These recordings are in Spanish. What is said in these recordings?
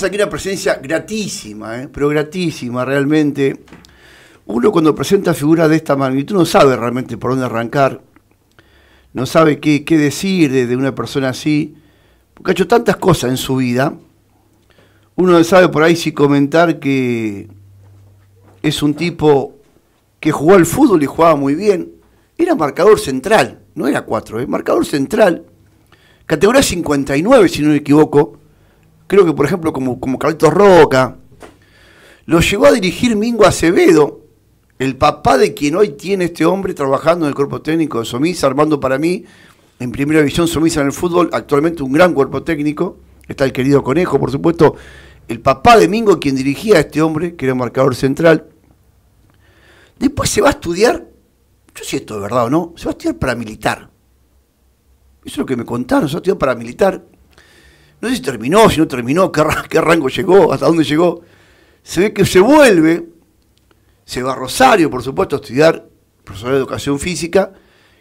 Aquí una presencia gratísima, pero gratísima realmente. Uno cuando presenta figuras de esta magnitud no sabe realmente por dónde arrancar, no sabe qué decir de una persona así, porque ha hecho tantas cosas en su vida. Uno no sabe por ahí si comentar que es un tipo que jugó al fútbol y jugaba muy bien. Era marcador central, no era 4, marcador central. Categoría 59, si no me equivoco. Creo que, por ejemplo, como Carlitos Roca. Lo llegó a dirigir Mingo Acevedo, el papá de quien hoy tiene este hombre trabajando en el cuerpo técnico de Somisa, armando para mí, en primera división Somisa en el fútbol, actualmente un gran cuerpo técnico. Está el querido Conejo, por supuesto, el papá de Mingo, quien dirigía a este hombre, que era marcador central. Después se va a estudiar, yo sé si esto es verdad o no, se va a estudiar paramilitar. Eso es lo que me contaron, se va a estudiar paramilitar. No sé si terminó, si no terminó, qué rango llegó, hasta dónde llegó. Se ve que se vuelve, se va a Rosario, por supuesto, a estudiar profesor de educación física,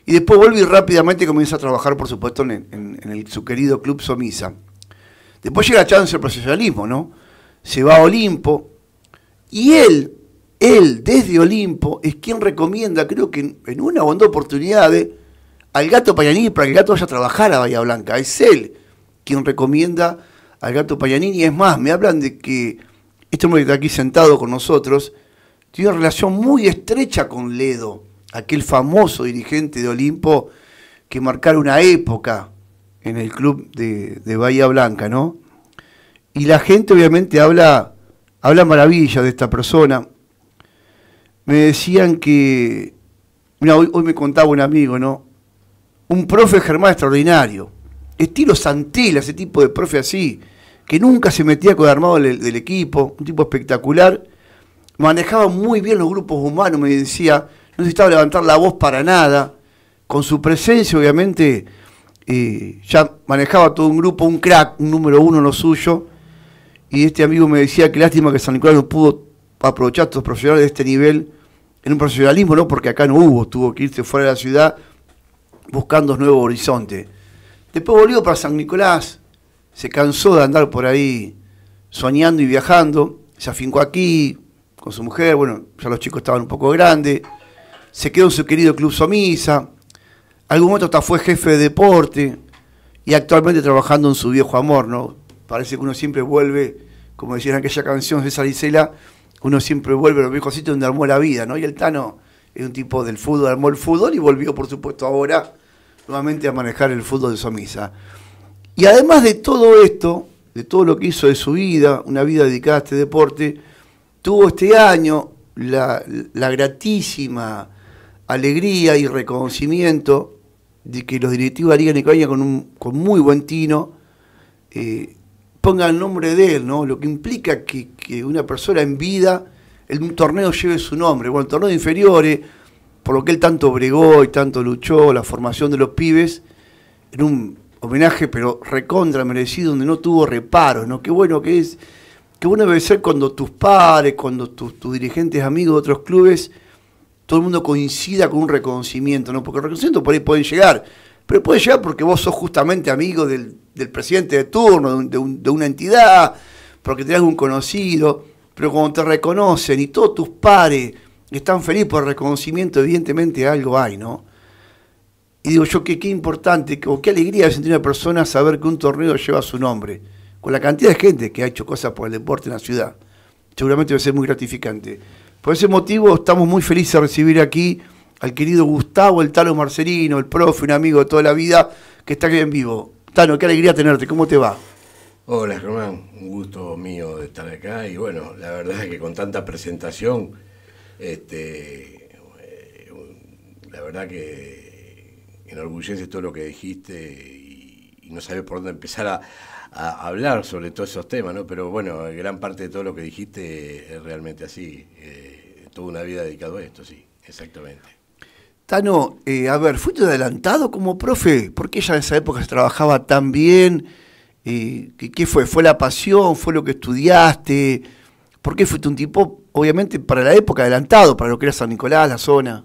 y después vuelve y rápidamente comienza a trabajar, por supuesto, en su querido club Somisa. Después llega la chance del profesionalismo, ¿no? Se va a Olimpo, y él, desde Olimpo, es quien recomienda, creo que en una o en dos oportunidades, al Gato Paganini para que el Gato vaya a trabajar a Bahía Blanca. Es él quien recomienda al Gato Paganini. Es más, me hablan de que este hombre que está aquí sentado con nosotros tiene una relación muy estrecha con Ledo, aquel famoso dirigente de Olimpo que marcara una época en el club de Bahía Blanca, ¿no? Y la gente obviamente habla maravilla de esta persona. Me decían que, mira, hoy me contaba un amigo, ¿no? Un profe Germán extraordinario. Estilo Santela, ese tipo de profe así, que nunca se metía con el armado del equipo, un tipo espectacular, manejaba muy bien los grupos humanos, me decía, no necesitaba levantar la voz para nada, con su presencia obviamente ya manejaba todo un grupo, un crack, un número uno en lo suyo, y este amigo me decía que lástima que San Nicolás no pudo aprovechar a estos profesionales de este nivel en un profesionalismo, no porque acá no hubo, tuvo que irse fuera de la ciudad buscando nuevos horizontes. Después volvió para San Nicolás, se cansó de andar por ahí soñando y viajando, se afincó aquí con su mujer, bueno, ya los chicos estaban un poco grandes, se quedó en su querido club Somisa, algún momento hasta fue jefe de deporte y actualmente trabajando en su viejo amor, ¿no? Parece que uno siempre vuelve, como decía en aquella canción de César Isela, uno siempre vuelve a los viejos sitios donde armó la vida, ¿no? Y el Tano es un tipo del fútbol, armó el fútbol y volvió, por supuesto, ahora nuevamente a manejar el fútbol de Somisa. Y además de todo esto, de todo lo que hizo de su vida, una vida dedicada a este deporte, tuvo este año la gratísima alegría y reconocimiento de que los directivos de la Liga Nicoleña con muy buen tino pongan el nombre de él, ¿no? Lo que implica que una persona en vida, en un torneo lleve su nombre. Bueno, el torneo de inferiores, por lo que él tanto bregó y tanto luchó, la formación de los pibes, en un homenaje pero recontra merecido, donde no tuvo reparos, ¿no? Qué bueno que es, qué bueno debe ser cuando tus padres, cuando tus dirigentes amigos de otros clubes, todo el mundo coincida con un reconocimiento, ¿no? Porque el reconocimiento por ahí pueden llegar, pero puede llegar porque vos sos justamente amigo del presidente de turno, de una entidad, porque tenés un conocido, pero cuando te reconocen y todos tus pares están felices por el reconocimiento, evidentemente algo hay, ¿no? Y digo yo que qué importante, qué alegría de sentir una persona saber que un torneo lleva su nombre, con la cantidad de gente que ha hecho cosas por el deporte en la ciudad. Seguramente va a ser muy gratificante. Por ese motivo estamos muy felices de recibir aquí al querido Gustavo el Tano Marcelino, el profe, un amigo de toda la vida, que está aquí en vivo. Tano, qué alegría tenerte, ¿cómo te va? Hola Germán, un gusto mío de estar acá y bueno, la verdad es que con tanta presentación, la verdad que enorgullece todo lo que dijiste y no sabes por dónde empezar a hablar sobre todos esos temas, ¿no? Pero bueno, gran parte de todo lo que dijiste es realmente así, toda una vida dedicado a esto, sí, exactamente. Tano, a ver, ¿fuiste adelantado como profe? ¿Por qué ya en esa época se trabajaba tan bien? ¿Qué fue? ¿Fue la pasión? ¿Fue lo que estudiaste? ¿Por qué fuiste un tipo, obviamente, para la época adelantado, para lo que era San Nicolás, la zona?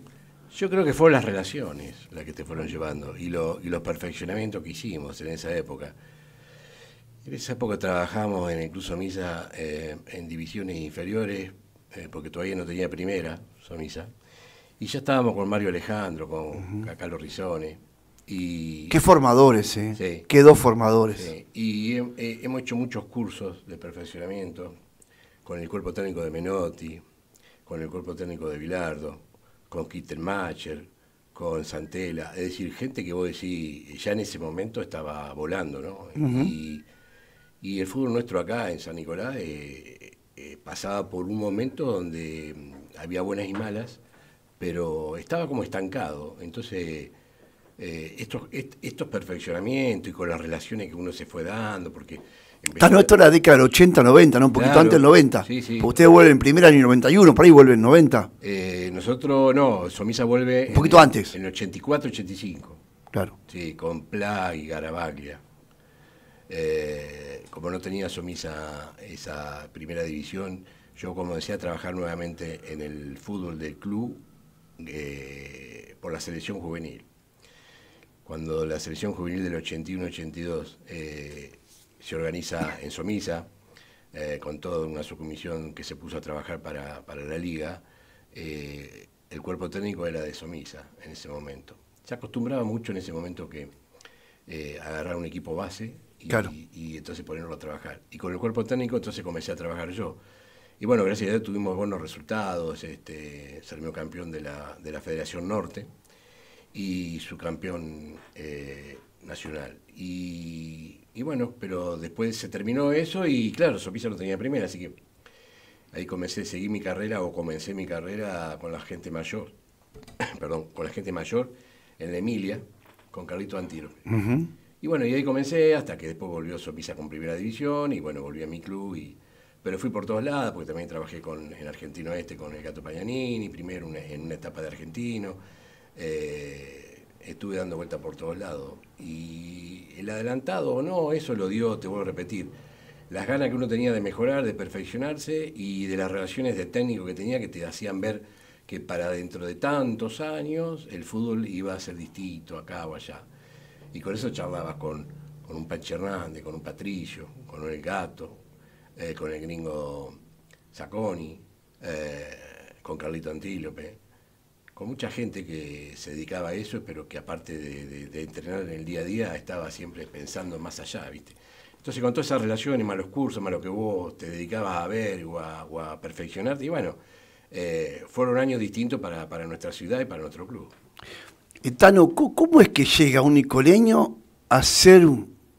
Yo creo que fueron las relaciones las que te fueron llevando y los perfeccionamientos que hicimos en esa época. En esa época trabajábamos en el Club Somisa en divisiones inferiores, porque todavía no tenía primera Somisa. Y ya estábamos con Mario Alejandro, con Carlos Rizone. Y, qué formadores, ¿eh? Sí. Qué dos formadores. Sí. Y hemos hecho muchos cursos de perfeccionamiento con el cuerpo técnico de Menotti, con el cuerpo técnico de Bilardo, con Kittelmacher, con Santela. Es decir, gente que vos decís, ya en ese momento estaba volando, ¿no? Y el fútbol nuestro acá en San Nicolás pasaba por un momento donde había buenas y malas, pero estaba como estancado. Entonces, estos perfeccionamientos y con las relaciones que uno se fue dando, porque... Esto era la década del 80, 90, ¿no? Un poquito Claro, antes del 90. sí, sí. Porque ustedes vuelven en primera año 91, por ahí vuelven en 90. Nosotros, no, Somisa vuelve... Un poquito antes. En el 84, 85. Claro. Sí, con Pla y Garabaglia. Como no tenía Somisa esa primera división, yo comencé a trabajar nuevamente en el fútbol del club por la selección juvenil. Cuando la selección juvenil del 81-82 se organiza en Somisa, con toda una subcomisión que se puso a trabajar para la liga, el cuerpo técnico era de Somisa en ese momento. Se acostumbraba mucho en ese momento que agarrar un equipo base y entonces ponerlo a trabajar. Y con el cuerpo técnico entonces comencé a trabajar yo. Y bueno, gracias a Dios tuvimos buenos resultados, salimos campeón de la Federación Norte y subcampeón nacional. Y bueno, pero después se terminó eso y claro, Somisa no tenía primera, así que ahí comencé mi carrera con la gente mayor, perdón, con la gente mayor en la Emilia, con Carlito Antílope. Y bueno, y ahí comencé hasta que después volvió Somisa con primera división y bueno, volví a mi club pero fui por todos lados, porque también trabajé en Argentino con el Gato Pagnanini, primero en una etapa de Argentino. Estuve dando vuelta por todos lados. Y el adelantado o no, eso lo dio, te vuelvo a repetir, las ganas que uno tenía de mejorar, de perfeccionarse y de las relaciones de técnico que tenía que te hacían ver que para dentro de tantos años el fútbol iba a ser distinto acá o allá. Y con eso charlabas con un Panchi Hernández, con un Patricio, con el Gato, con el gringo Zacconi, con Carlito Antílope, con mucha gente que se dedicaba a eso, pero que aparte de entrenar en el día a día, estaba siempre pensando más allá, ¿viste? Entonces con todas esas relaciones, más los cursos, más lo que vos te dedicabas a ver o a perfeccionarte, y bueno, fueron años distintos para nuestra ciudad y para nuestro club. Tano, ¿cómo es que llega un nicoleño a ser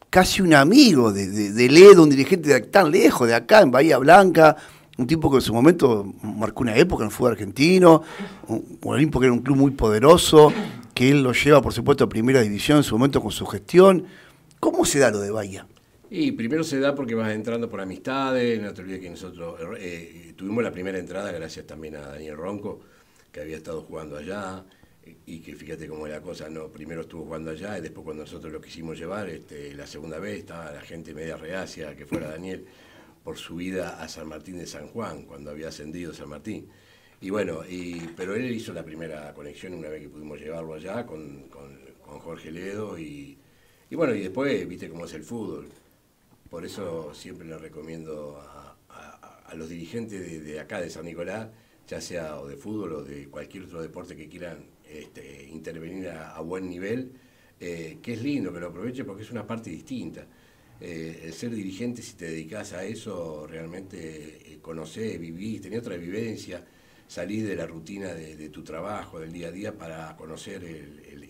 casi un amigo de Ledo, un dirigente de tan lejos, de acá, en Bahía Blanca, un tipo que en su momento marcó una época en el fútbol argentino, un Olimpo que era un club muy poderoso, que él lo lleva, por supuesto, a primera división en su momento con su gestión? ¿Cómo se da lo de Bahía? Y primero se da porque vas entrando por amistades, no te olvides que nosotros tuvimos la primera entrada gracias también a Daniel Ronco, que había estado jugando allá, y que fíjate cómo es la cosa, no, primero estuvo jugando allá y después cuando nosotros lo quisimos llevar, la segunda vez estaba la gente media reacia que fuera Daniel por su vida a San Martín de San Juan, cuando había ascendido San Martín. Y bueno, pero él hizo la primera conexión una vez que pudimos llevarlo allá con Jorge Ledo y bueno, y después viste cómo es el fútbol. Por eso siempre le recomiendo a los dirigentes de acá, de San Nicolás, ya sea o de fútbol o de cualquier otro deporte que quieran intervenir a buen nivel, que es lindo que lo aproveche porque es una parte distinta. El ser dirigente, si te dedicas a eso, realmente conocés, vivís, tenés otra vivencia, salís de la rutina de tu trabajo, del día a día, para conocer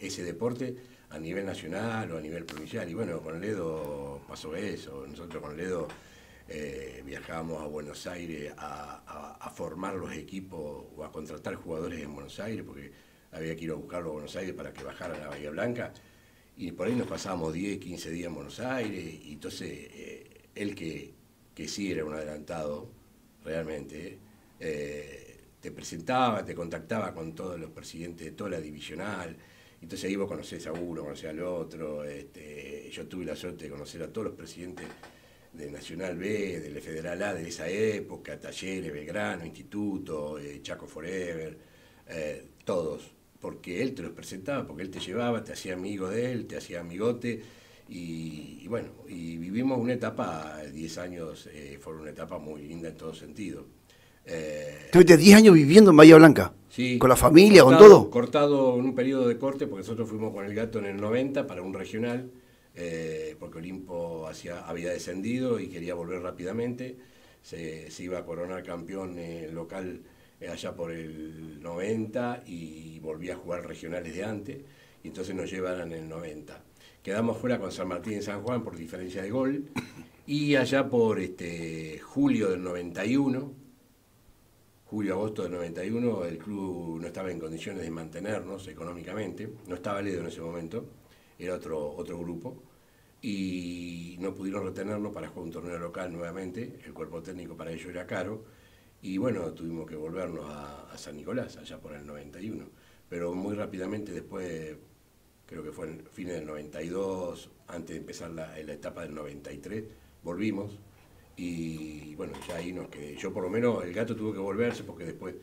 ese deporte a nivel nacional o a nivel provincial. Y bueno, con Ledo pasó eso. Nosotros con Ledo viajábamos a Buenos Aires a formar los equipos o a contratar jugadores en Buenos Aires, porque había que ir a buscarlo a Buenos Aires para que bajaran a la Bahía Blanca. Y por ahí nos pasábamos 10, 15 días en Buenos Aires, y entonces él que sí era un adelantado, realmente, te presentaba, te contactaba con todos los presidentes de toda la divisional, entonces ahí vos conocés a uno, conocés al otro, yo tuve la suerte de conocer a todos los presidentes de Nacional B, de la Federal A de esa época, Talleres, Belgrano, Instituto, Chaco Forever, todos. Porque él te los presentaba, porque él te llevaba, te hacía amigo de él, te hacía amigote, Y bueno, y vivimos una etapa, 10 años, fue una etapa muy linda en todo sentido. Estuviste 10 años viviendo en Bahía Blanca, Sí, con la familia, cortado, con todo. cortado en un periodo de corte, porque nosotros fuimos con el Gato en el 90 para un regional, porque Olimpo había descendido y quería volver rápidamente. Se iba a coronar campeón local allá por el 90 y volvía a jugar regionales de antes, y entonces nos llevaron en el 90. Quedamos fuera con San Martín y San Juan por diferencia de gol, y allá por julio del 91, julio-agosto del 91, el club no estaba en condiciones de mantenernos económicamente, no estaba Ledo en ese momento, era otro grupo, y no pudieron retenernos para jugar un torneo local nuevamente, el cuerpo técnico para ello era caro, y bueno, tuvimos que volvernos a San Nicolás, allá por el 91, pero muy rápidamente después, creo que fue en fines del 92, antes de empezar la etapa del 93, volvimos. Y bueno, ya ahí nos quedé. Yo por lo menos, el Gato tuvo que volverse porque después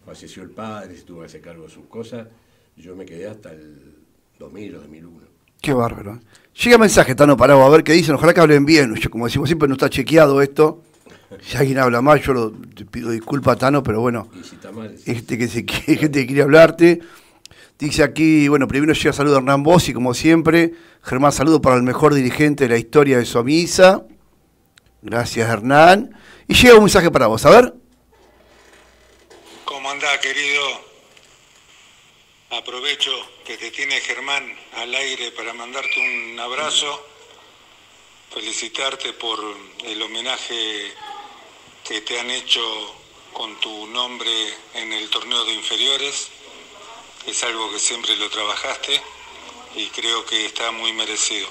falleció el padre, se tuvo que hacer cargo de sus cosas. Yo me quedé hasta el 2000 o 2001. Qué bárbaro. Llega mensaje, Tano Parado, a ver qué dicen. Ojalá que hablen bien. Yo, como decimos siempre, no está chequeado esto. Si alguien habla mal, te pido disculpas, Tano, pero bueno. Y si está mal, Hay gente que quiere hablarte. Dice aquí, bueno, primero llega saludo a Hernán Bossi, como siempre. Germán, saludo para el mejor dirigente de la historia de Somisa. Gracias, Hernán. Y llega un mensaje para vos, a ver. ¿Cómo andás, querido? Aprovecho que te tiene Germán al aire para mandarte un abrazo, felicitarte por el homenaje que te han hecho con tu nombre en el torneo de inferiores. Es algo que siempre lo trabajaste y creo que está muy merecido.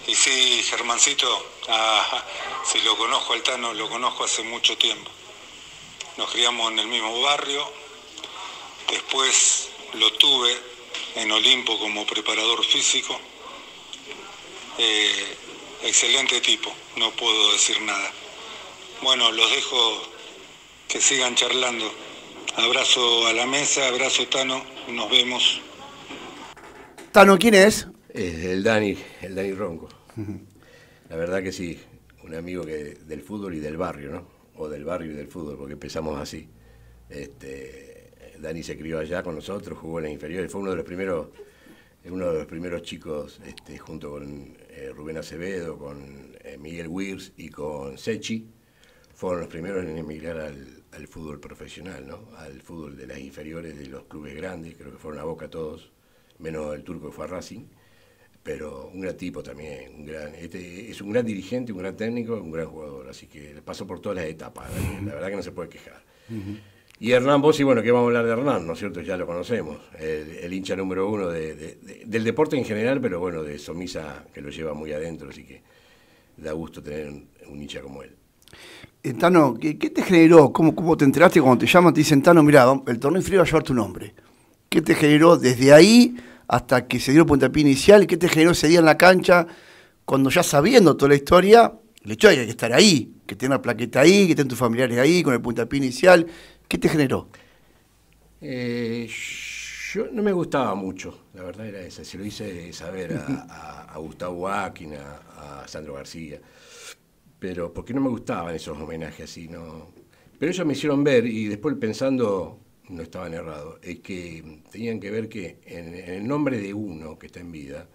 Y sí, Germancito, si lo conozco al Tano, lo conozco hace mucho tiempo. Nos criamos en el mismo barrio, después lo tuve en Olimpo como preparador físico. Excelente tipo, no puedo decir nada. Bueno, los dejo que sigan charlando. Abrazo a la mesa, abrazo Tano, nos vemos. Tano, ¿quién es? El Dani Ronco. La verdad que sí, un amigo del fútbol y del barrio, ¿no? O del barrio y del fútbol, porque empezamos así. Dani se crió allá con nosotros, jugó en las inferiores, fue uno de los primeros chicos, junto con Rubén Acevedo, con Miguel Wirs y con Sechi, fueron los primeros en emigrar al fútbol profesional, ¿no? Al fútbol de las inferiores, de los clubes grandes, creo que fueron a Boca todos, menos el turco que fue a Racing. Pero un gran tipo también, es un gran dirigente, un gran técnico, un gran jugador, así que pasó por todas las etapas, la verdad que no se puede quejar. Y Hernán Bossi, bueno, ¿qué vamos a hablar de Hernán? ¿No es cierto? Ya lo conocemos, el hincha número uno del deporte en general, pero bueno, de Somisa, que lo lleva muy adentro, así que da gusto tener un hincha como él. Tano, ¿qué te generó? ¿Cómo te enteraste cuando te llaman? Te dicen, Tano, mirá, el torneo inferior va a llevar tu nombre. ¿Qué te generó desde ahí hasta que se dio el puntapié inicial? ¿Qué te generó ese día en la cancha, cuando ya sabiendo toda la historia, el hecho de que hay que estar ahí, que tenga la plaqueta ahí, que estén tus familiares ahí, con el puntapié inicial? ¿Qué te generó? Yo no me gustaba mucho, la verdad era esa. Se lo hice saber a Gustavo Akin, a Sandro García, pero porque no me gustaban esos homenajes así, ¿no? Pero ellos me hicieron ver, y después pensando, no estaban errados, es que tenían que ver que en el nombre de uno que está en vida,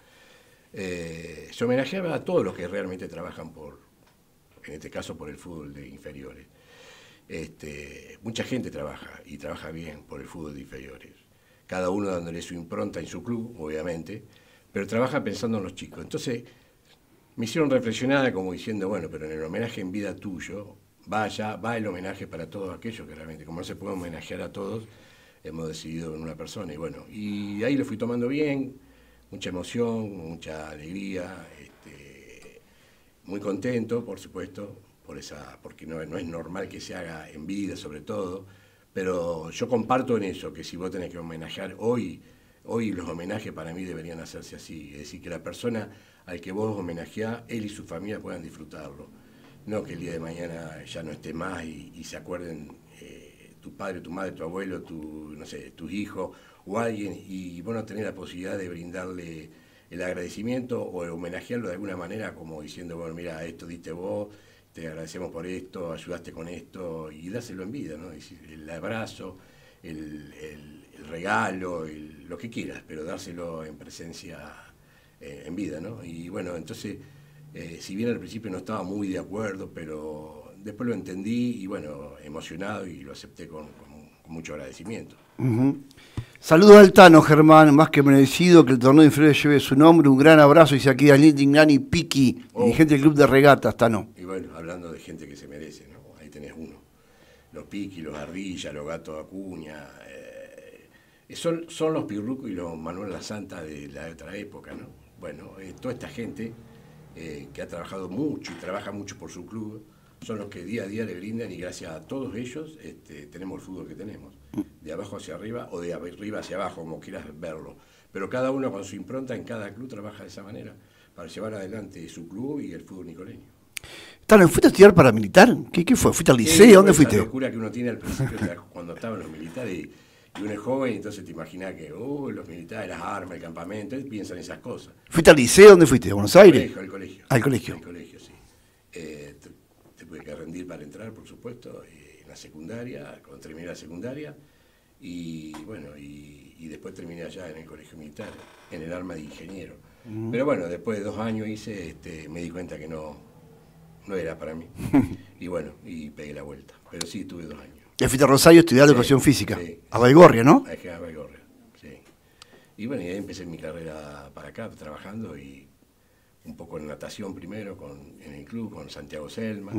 se homenajeaba a todos los que realmente trabajan en este caso por el fútbol de inferiores. Mucha gente trabaja, y trabaja bien por el fútbol de inferiores. Cada uno dándole su impronta en su club, obviamente, pero trabaja pensando en los chicos. Entonces, me hicieron reflexionar como diciendo, bueno, pero en el homenaje en vida tuyo, va el homenaje para todos aquellos que realmente, como no se puede homenajear a todos, hemos decidido en una persona. Y bueno, y ahí lo fui tomando bien, mucha emoción, mucha alegría, muy contento, por supuesto, porque no es normal que se haga en vida, sobre todo, pero yo comparto en eso, que si vos tenés que homenajear hoy los homenajes para mí deberían hacerse así, es decir, que la persona al que vos homenajeás, él y su familia puedan disfrutarlo, no que el día de mañana ya no esté más y se acuerden tu padre, tu madre, tu abuelo, no sé, tus hijos o alguien, y vos no tenés la posibilidad de brindarle el agradecimiento o el homenajearlo de alguna manera, como diciendo, bueno, mira, esto diste vos, te agradecemos por esto, ayudaste con esto, y dáselo en vida, ¿no? El abrazo, el regalo, lo que quieras, pero dárselo en presencia, en vida, ¿no? Y bueno, entonces, si bien al principio no estaba muy de acuerdo, pero después lo entendí y bueno, emocionado, y lo acepté con mucho agradecimiento. Saludos al Tano, Germán, más que merecido que el torneo de inferiores lleve su nombre. Un gran abrazo, dice aquí Daniel Dignani Piqui, dirigente del Club de Regatas, Tano. Y bueno, hablando de gente que se merece, ¿no? Ahí tenés uno. Los Piqui, los Ardilla, los Gatos Acuña, son los Pirruco y los Manuel La Santa de la otra época, ¿no? Bueno, toda esta gente que ha trabajado mucho y trabaja mucho por su club, son los que día a día le brindan, y gracias a todos ellos tenemos el fútbol que tenemos, de abajo hacia arriba o de arriba hacia abajo, como quieras verlo. Pero cada uno con su impronta en cada club trabaja de esa manera para llevar adelante su club y el fútbol nicoleño. Tano, ¿fuiste a estudiar para militar? ¿Qué fue? ¿Fuiste al liceo? ¿Dónde fuiste? La locura que uno tiene al principio cuando estaban los militares y uno es joven, entonces te imaginas que los militares, las armas, el campamento, piensan esas cosas. ¿Fuiste al liceo? ¿Dónde fuiste? ¿A Buenos Aires? Al colegio. Al colegio. Al colegio, sí. Tuve que rendir para entrar, por supuesto, en la secundaria, cuando terminé la secundaria, y bueno, y después terminé allá en el colegio militar, en el arma de ingeniero. Pero bueno, después de 2 años me di cuenta que no era para mí. Y bueno, y pegué la vuelta. Pero sí, tuve 2 años. Ya fuiste a Rosario a estudiar educación física. Sí. A Baigorria, ¿no? A Baigorria, sí. Y bueno, y ahí empecé mi carrera para acá, trabajando, y un poco en natación primero, en el club, con Santiago Selma,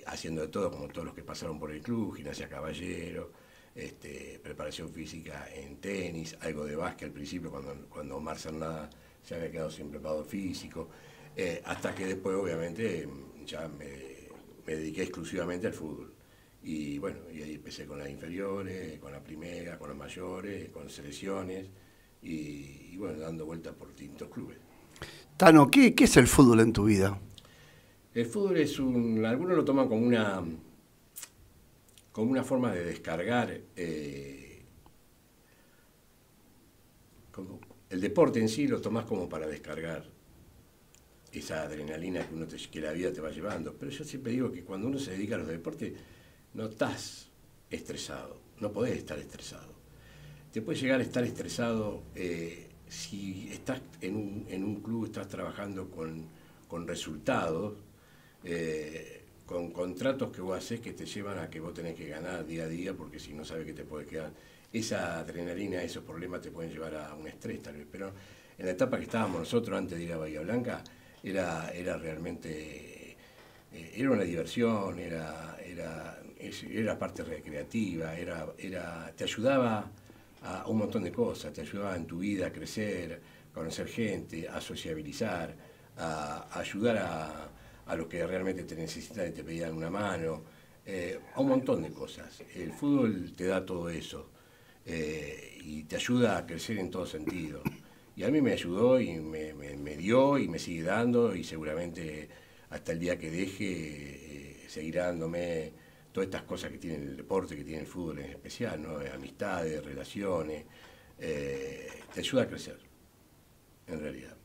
haciendo de todo, como todos los que pasaron por el club, gimnasia caballero, preparación física en tenis, algo de básquet al principio, cuando Omar Cernada se había quedado sin preparador físico, hasta que después, obviamente, ya me dediqué exclusivamente al fútbol. Y bueno, y ahí empecé con las inferiores, con la primera, con las mayores, con selecciones, y bueno, dando vueltas por distintos clubes. Tano, ¿qué es el fútbol en tu vida? El fútbol es algunos lo toman como una forma de descargar, el deporte en sí lo tomás como para descargar esa adrenalina que la vida te va llevando. Pero yo siempre digo que cuando uno se dedica a los deportes, no estás estresado, no podés estar estresado. Te puede llegar a estar estresado si estás en un club, estás trabajando con resultados, con contratos que vos haces que te llevan a que vos tenés que ganar día a día, porque si no sabes que te puede quedar. Esa adrenalina, esos problemas te pueden llevar a un estrés tal vez, pero en la etapa que estábamos nosotros antes de ir a Bahía Blanca, era realmente, era una diversión, era parte recreativa, te ayudaba a un montón de cosas, te ayudaba en tu vida a crecer, a conocer gente, a sociabilizar, a ayudar a los que realmente te necesitan y te pedían una mano, a un montón de cosas. El fútbol te da todo eso y te ayuda a crecer en todo sentido. Y a mí me ayudó y me dio y me sigue dando, y seguramente hasta el día que deje seguirá dándome todas estas cosas que tiene el deporte, que tiene el fútbol en especial, ¿no? Amistades, relaciones, te ayuda a crecer, en realidad.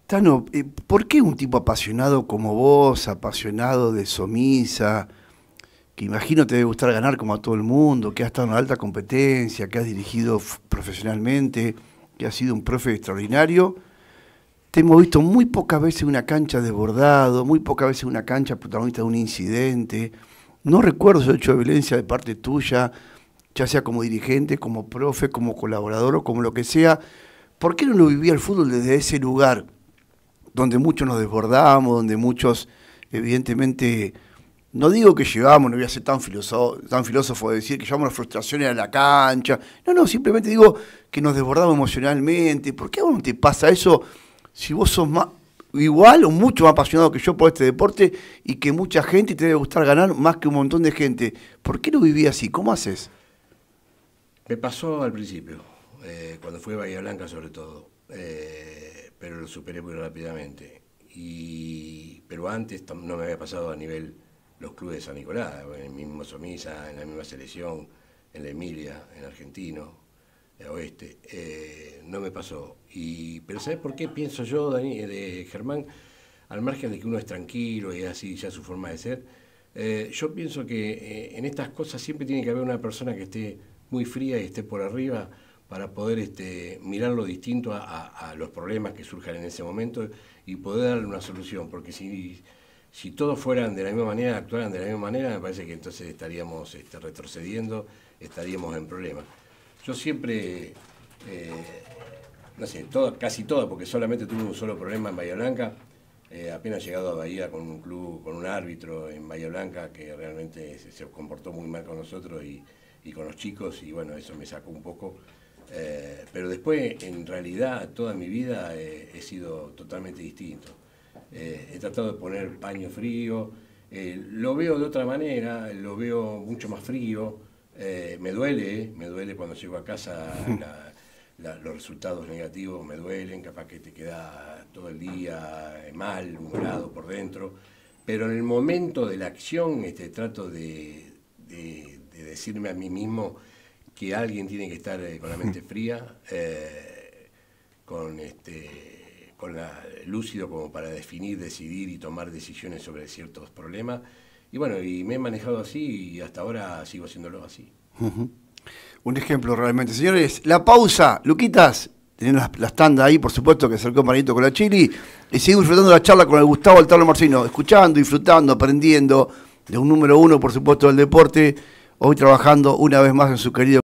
Tano, ¿por qué un tipo apasionado como vos, apasionado de Somisa, que imagino te debe gustar ganar como a todo el mundo, que has estado en una alta competencia, que has dirigido profesionalmente, que has sido un profe extraordinario, te hemos visto muy pocas veces en una cancha desbordado, muy pocas veces en una cancha protagonista de un incidente? No recuerdo ese hecho de violencia de parte tuya, ya sea como dirigente, como profe, como colaborador o como lo que sea. ¿Por qué no lo vivía el fútbol desde ese lugar donde muchos nos desbordamos, donde evidentemente, no digo que llevamos, no voy a ser tan filósofo de decir que llevamos las frustraciones a la cancha, no, simplemente digo que nos desbordamos emocionalmente? ¿Por qué a vos no te pasa eso si vos sos más, igual o mucho más apasionado que yo por este deporte y que mucha gente te debe gustar ganar más que un montón de gente? ¿Por qué lo viví así? ¿Cómo haces? Me pasó al principio, cuando fui a Bahía Blanca sobre todo, pero lo superé muy rápidamente. Pero antes no me había pasado a nivel los clubes de San Nicolás, en el mismo Somisa, en la misma selección, en la Emilia, en Argentino, oeste. No me pasó. Pero ¿sabes por qué pienso yo, Germán? Al margen de que uno es tranquilo y así ya su forma de ser, yo pienso que en estas cosas siempre tiene que haber una persona que esté muy fría y esté por arriba para poder mirar lo distinto a los problemas que surjan en ese momento y poder darle una solución, porque si todos fueran de la misma manera, actuaran de la misma manera, me parece que entonces estaríamos retrocediendo, estaríamos en problemas. Yo siempre, no sé, casi todo, porque solamente tuve un solo problema en Bahía Blanca, apenas llegado a Bahía con un club, con un árbitro en Bahía Blanca que realmente se comportó muy mal con nosotros y con los chicos, y bueno, eso me sacó un poco. Pero después, en realidad, toda mi vida he sido totalmente distinto. He tratado de poner paño frío, lo veo de otra manera, lo veo mucho más frío, me duele cuando llego a casa, los resultados negativos me duelen, capaz que te queda todo el día mal, humorado por dentro, pero en el momento de la acción trato de decirme a mí mismo que alguien tiene que estar con la mente fría, lúcido como para definir, decidir y tomar decisiones sobre ciertos problemas. Y bueno, y me he manejado así y hasta ahora sigo haciéndolo así. Un ejemplo realmente. Señores, la pausa. Luquitas, tenés las tandas ahí, por supuesto, que acercó Marito con la Chili. Y seguimos disfrutando la charla con el Gustavo Altaro Marcino, escuchando, disfrutando, aprendiendo de un número uno, por supuesto, del deporte. Hoy trabajando una vez más en su querido